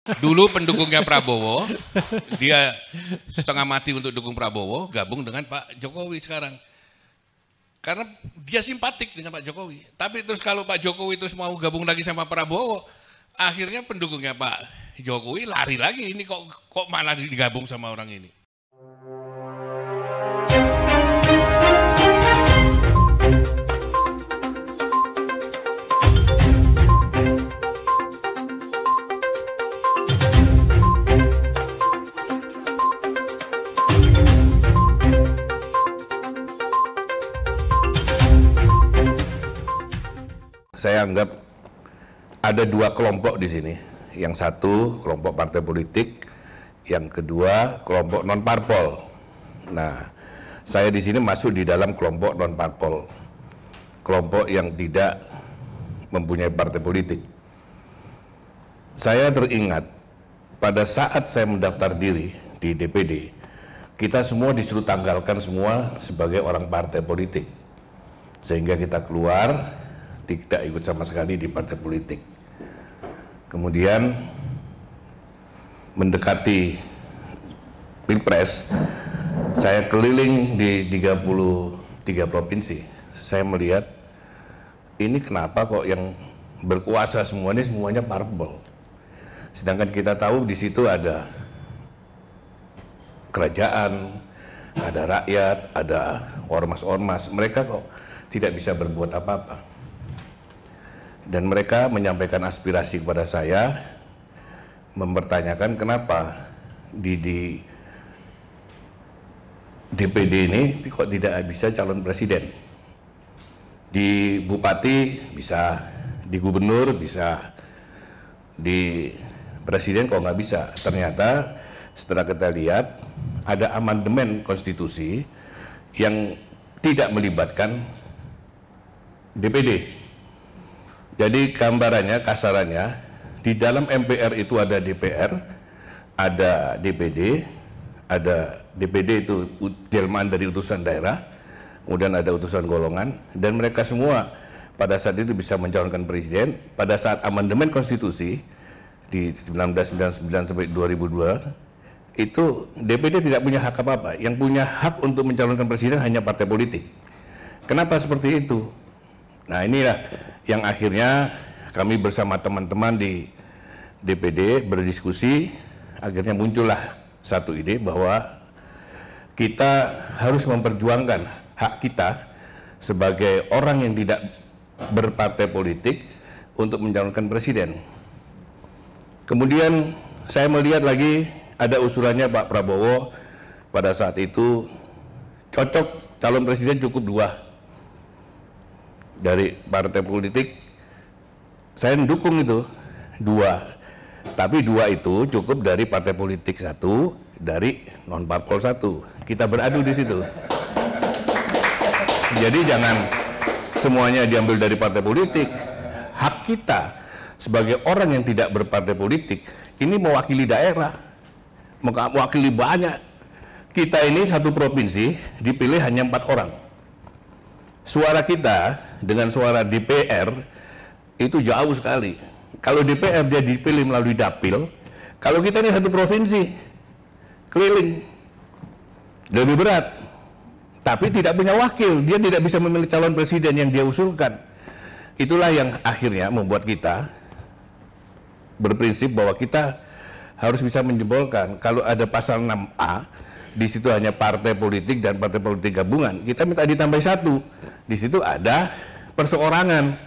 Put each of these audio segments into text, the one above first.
Dulu pendukungnya Prabowo, dia setengah mati untuk dukung Prabowo, gabung dengan Pak Jokowi sekarang. Karena dia simpatik dengan Pak Jokowi. Tapi terus kalau Pak Jokowi terus mau gabung lagi sama Prabowo, akhirnya pendukungnya Pak Jokowi lari lagi. Ini kok malah digabung sama orang ini. Saya anggap ada dua kelompok di sini. Yang satu kelompok partai politik, yang kedua kelompok non parpol. Nah, saya di sini masuk di dalam kelompok non parpol, kelompok yang tidak mempunyai partai politik. Saya teringat pada saat saya mendaftar diri di DPD, kita semua disuruh tanggalkan semua sebagai orang partai politik, sehingga kita keluar tidak ikut sama sekali di partai politik. Kemudian mendekati Pilpres, saya keliling di 33 provinsi. Saya melihat ini kenapa kok yang berkuasa semuanya parpol. Sedangkan kita tahu di situ ada kerajaan, ada rakyat, ada ormas-ormas. Mereka kok tidak bisa berbuat apa-apa. Dan mereka menyampaikan aspirasi kepada saya, mempertanyakan kenapa di DPD ini kok tidak bisa calon presiden. Di bupati bisa, di gubernur bisa, di presiden kok nggak bisa. Ternyata setelah kita lihat ada amandemen konstitusi yang tidak melibatkan DPD. Jadi gambarannya, kasarannya, di dalam MPR itu ada DPR, ada DPD, ada DPD itu jelmaan dari utusan daerah, kemudian ada utusan golongan, dan mereka semua pada saat itu bisa mencalonkan presiden. Pada saat amandemen konstitusi di 1999 sampai 2002, itu DPD tidak punya hak apa-apa. Yang punya hak untuk mencalonkan presiden hanya partai politik. Kenapa seperti itu? Nah, inilah yang akhirnya kami bersama teman-teman di DPD berdiskusi, akhirnya muncullah satu ide bahwa kita harus memperjuangkan hak kita sebagai orang yang tidak berpartai politik untuk mencalonkan presiden. Kemudian saya melihat lagi ada usulannya Pak Prabowo pada saat itu, cocok calon presiden cukup 2 dari partai politik. Saya mendukung itu 2, tapi 2 itu cukup dari partai politik 1, dari non parpol 1. Kita beradu di situ. Jadi jangan semuanya diambil dari partai politik. Hak kita sebagai orang yang tidak berpartai politik ini mewakili daerah, mewakili banyak. Kita ini satu provinsi dipilih hanya 4 orang. Suara kita dengan suara DPR itu jauh sekali. Kalau DPR dia dipilih melalui dapil, kalau kita ini satu provinsi keliling, lebih berat. Tapi tidak punya wakil, dia tidak bisa memilih calon presiden yang dia usulkan. Itulah yang akhirnya membuat kita berprinsip bahwa kita harus bisa menjembolkan. Kalau ada pasal 6A, di situ hanya partai politik dan partai politik gabungan, kita minta ditambah 1. Di situ ada perseorangan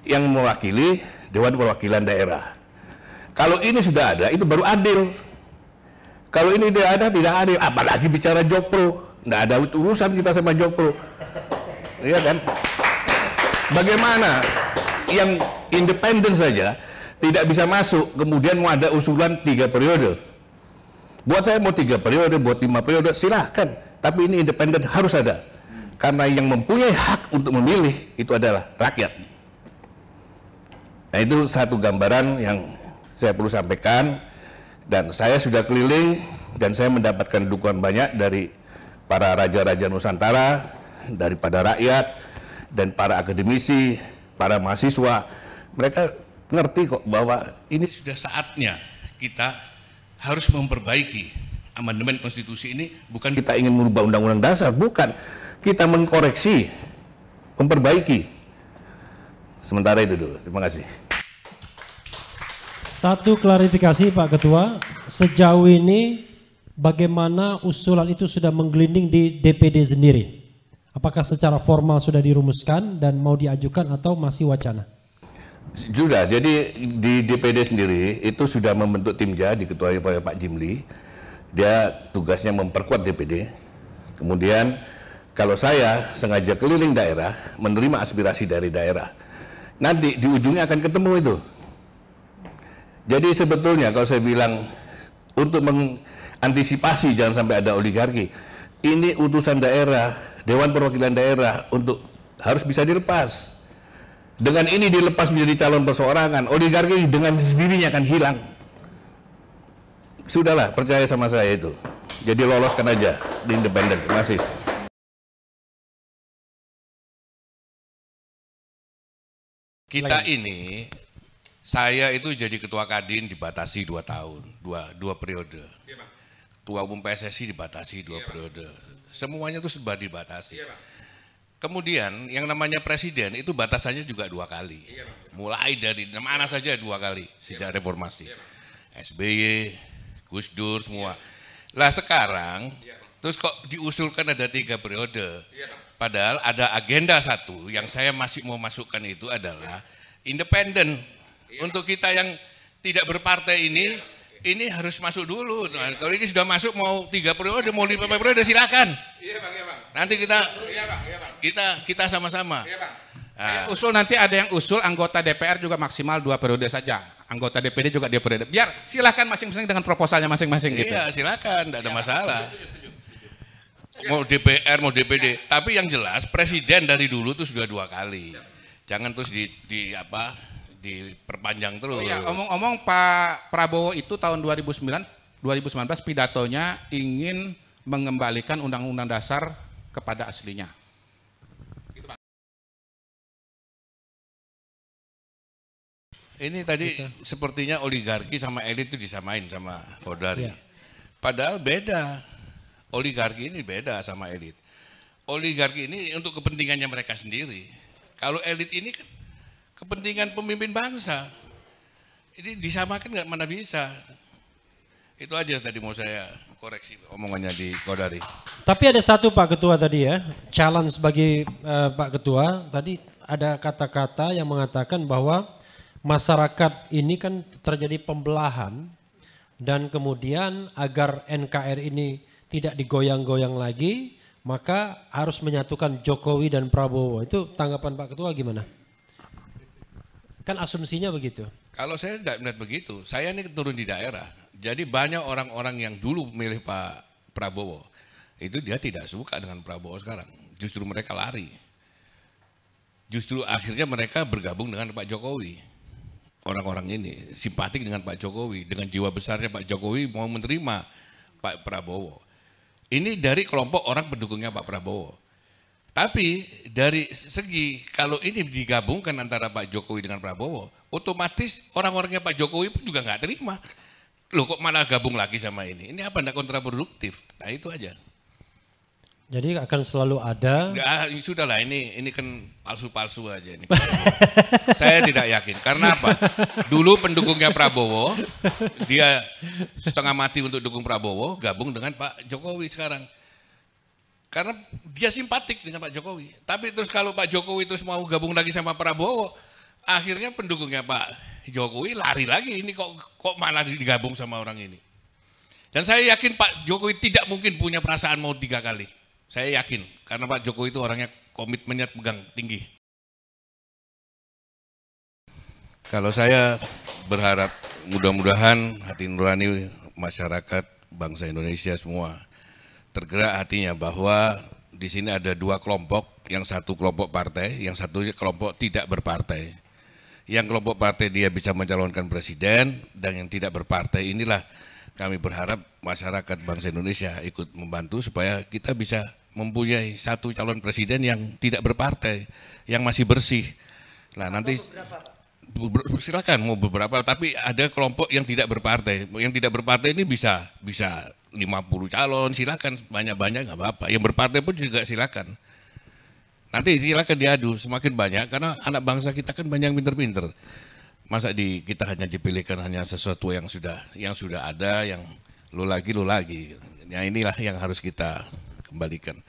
yang mewakili Dewan Perwakilan Daerah. Kalau ini sudah ada, itu baru adil. Kalau ini tidak ada, tidak adil. Apalagi bicara Jokpro, nggak ada urusan kita sama Jokpro, iya kan? Bagaimana yang independen saja tidak bisa masuk, kemudian mau ada usulan 3 periode. Buat saya mau 3 periode, buat 5 periode, silahkan. Tapi ini independen harus ada. Karena yang mempunyai hak untuk memilih itu adalah rakyat. Nah, itu satu gambaran yang saya perlu sampaikan. Dan saya sudah keliling dan saya mendapatkan dukungan banyak dari para raja-raja Nusantara, daripada rakyat, dan para akademisi, para mahasiswa. Mereka ngerti kok bahwa ini sudah saatnya kita harus memperbaiki amandemen konstitusi ini. Bukan kita ingin merubah undang-undang dasar, bukan. Kita mengkoreksi, memperbaiki. Sementara itu dulu, terima kasih. Satu klarifikasi Pak Ketua, sejauh ini bagaimana usulan itu sudah menggelinding di DPD sendiri? Apakah secara formal sudah dirumuskan dan mau diajukan atau masih wacana? Sudah, jadi di DPD sendiri itu sudah membentuk timja diketuai oleh Pak Jimli. Dia tugasnya memperkuat DPD. Kemudian kalau saya sengaja keliling daerah, menerima aspirasi dari daerah. Nanti di ujungnya akan ketemu itu. Jadi sebetulnya kalau saya bilang untuk mengantisipasi jangan sampai ada oligarki, ini utusan daerah, Dewan Perwakilan Daerah untuk harus bisa dilepas. Dengan ini dilepas menjadi calon perseorangan, oligarki dengan sendirinya akan hilang. Sudahlah, percaya sama saya itu. Jadi loloskan aja di independen. Terima kasih. Kita ini, saya itu jadi ketua Kadin dibatasi 2 tahun, dua periode. Ketua umum PSSI dibatasi 2 periode. Semuanya itu serba dibatasi. Kemudian yang namanya presiden itu batasannya juga 2 kali. Mulai dari mana saja 2 kali sejak reformasi. SBY, Gus Dur semua. Lah sekarang terus kok diusulkan ada 3 periode. Padahal ada agenda satu yang saya masih mau masukkan itu adalah independen. Untuk kita yang tidak berpartai ini harus masuk dulu. Nah, kalau ini sudah masuk mau 3 periode, mau 5 periode silakan. Nanti kita sama-sama. Usul nanti ada yang usul anggota DPR juga maksimal 2 periode saja. Anggota DPD juga 2 periode. Biar silakan masing-masing dengan proposalnya masing-masing gitu. Iya, silakan, tidak ada masalah. Mau DPR, mau DPD. Tapi yang jelas presiden dari dulu itu sudah 2 kali. Jangan terus diperpanjang terus. Oh iya, omong-omong Pak Prabowo itu tahun 2019 pidatonya ingin mengembalikan Undang-Undang Dasar kepada aslinya. Ini tadi sepertinya oligarki sama elit itu disamain sama Kodari. Padahal beda. Oligarki ini beda sama elit. Oligarki ini untuk kepentingannya mereka sendiri. Kalau elit ini kan kepentingan pemimpin bangsa. Ini disamakan nggak, mana bisa. Itu aja tadi mau saya koreksi omongannya di Kodari. Tapi ada satu Pak Ketua tadi ya, challenge bagi Pak Ketua. Tadi ada kata-kata yang mengatakan bahwa masyarakat ini kan terjadi pembelahan dan kemudian agar NKRI ini tidak digoyang-goyang lagi, maka harus menyatukan Jokowi dan Prabowo. Itu tanggapan Pak Ketua gimana? Kan asumsinya begitu. Kalau saya tidak melihat begitu, saya ini turun di daerah. Jadi banyak orang-orang yang dulu milih Pak Prabowo, itu dia tidak suka dengan Prabowo sekarang. Justru mereka lari. Justru akhirnya mereka bergabung dengan Pak Jokowi. Orang-orang ini simpatik dengan Pak Jokowi, dengan jiwa besarnya Pak Jokowi mau menerima Pak Prabowo. Ini dari kelompok orang pendukungnya Pak Prabowo. Tapi dari segi kalau ini digabungkan antara Pak Jokowi dengan Prabowo, otomatis orang-orangnya Pak Jokowi pun juga nggak terima. Loh kok malah gabung lagi sama ini? Ini apa, enggak kontraproduktif? Nah itu aja. Jadi akan selalu ada. Enggak, sudahlah ini kan palsu-palsu aja ini. Saya tidak yakin. Karena apa? Dulu pendukungnya Prabowo, dia setengah mati untuk dukung Prabowo, gabung dengan Pak Jokowi sekarang. Karena dia simpatik dengan Pak Jokowi. Tapi terus kalau Pak Jokowi terus mau gabung lagi sama Prabowo, akhirnya pendukungnya Pak Jokowi lari lagi. Ini kok malah digabung sama orang ini. Dan saya yakin Pak Jokowi tidak mungkin punya perasaan mau 3 kali. Saya yakin, karena Pak Jokowi itu orangnya komitmennya pegang tinggi. Kalau saya berharap mudah-mudahan hati nurani masyarakat bangsa Indonesia semua tergerak hatinya bahwa di sini ada 2 kelompok, yang satu kelompok partai, yang satu kelompok tidak berpartai. Yang kelompok partai dia bisa mencalonkan presiden, dan yang tidak berpartai inilah kami berharap masyarakat bangsa Indonesia ikut membantu supaya kita bisa mempunyai satu calon presiden yang tidak berpartai, yang masih bersih. Nah nanti silakan mau beberapa, tapi ada kelompok yang tidak berpartai. Yang tidak berpartai ini bisa 50 calon, silakan banyak-banyak nggak apa-apa. Yang berpartai pun juga silakan. Nanti silakan diadu semakin banyak, karena anak bangsa kita kan banyak pinter-pinter. Masa kita hanya dipilihkan hanya sesuatu yang sudah ada, yang lo lagi. Ya inilah yang harus kita kembalikan.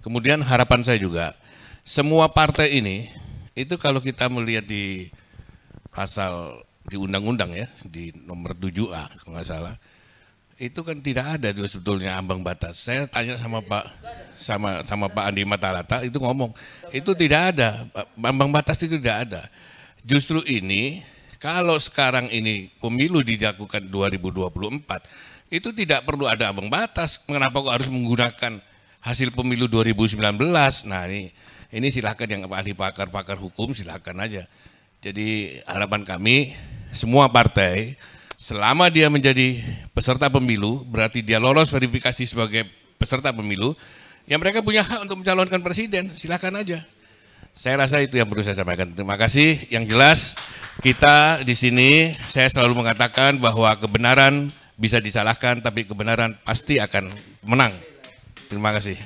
Kemudian harapan saya juga, semua partai ini itu kalau kita melihat di pasal di undang-undang ya, di nomor 7A kalau nggak salah, itu kan tidak ada juga sebetulnya ambang batas. Saya tanya sama Pak Andi Matalata, itu ngomong itu tidak ada ambang batas, itu tidak ada. Justru ini kalau sekarang ini pemilu dilakukan 2024, itu tidak perlu ada ambang batas. Kenapa kok harus menggunakan hasil pemilu 2019? Nah ini silakan yang ahli pakar hukum silakan aja. Jadi harapan kami semua partai selama dia menjadi peserta pemilu, berarti dia lolos verifikasi sebagai peserta pemilu, ya mereka punya hak untuk mencalonkan presiden, silakan aja. Saya rasa itu yang perlu saya sampaikan. Terima kasih. Yang jelas kita di sini saya selalu mengatakan bahwa kebenaran bisa disalahkan, tapi kebenaran pasti akan menang. Terima kasih.